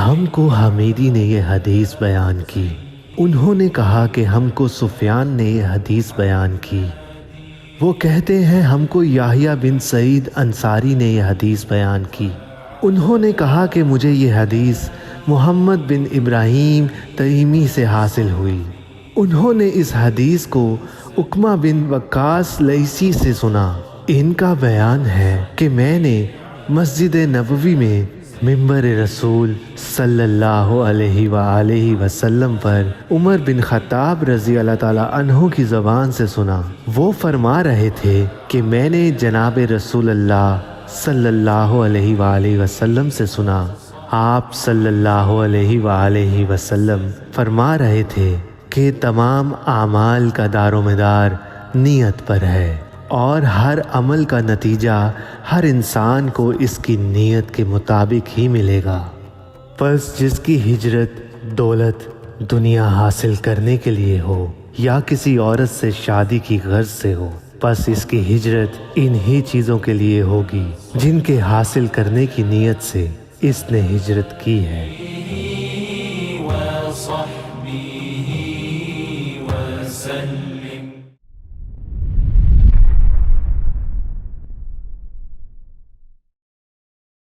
ہم کو حمیدی نے یہ حدیث بیان کی، انہوں نے کہا کہ ہم کو سفیان نے یہ حدیث بیان کی، وہ کہتے ہیں ہم کو یحییٰ بن سعید انصاری نے یہ حدیث بیان کی، انہوں نے کہا کہ مجھے یہ حدیث محمد بن ابراہیم تیمی سے حاصل ہوئی، انہوں نے اس حدیث کو عقمہ بن وقاص لیثی سے سنا۔ ان کا بیان ہے کہ میں نے مسجد نبوی میں ممبر رسول صلی اللہ علیہ وآلہ وسلم پر عمر بن خطاب رضی اللہ تعالیٰ عنہ کی زبان سے سنا، وہ فرما رہے تھے کہ میں نے جناب رسول اللہ صلی اللہ علیہ وآلہ وسلم سے سنا، آپ صلی اللہ علیہ وآلہ وسلم فرما رہے تھے کہ تمام اعمال کا دار و مدار نیت پر ہے، اور ہر عمل کا نتیجہ ہر انسان کو اس کی نیت کے مطابق ہی ملے گا۔ پس جس کی ہجرت دولت دنیا حاصل کرنے کے لیے ہو یا کسی عورت سے شادی کی غرض سے ہو، پس اس کی ہجرت انہی چیزوں کے لیے ہوگی جن کے حاصل کرنے کی نیت سے اس نے ہجرت کی ہے۔ وصحبه وسلم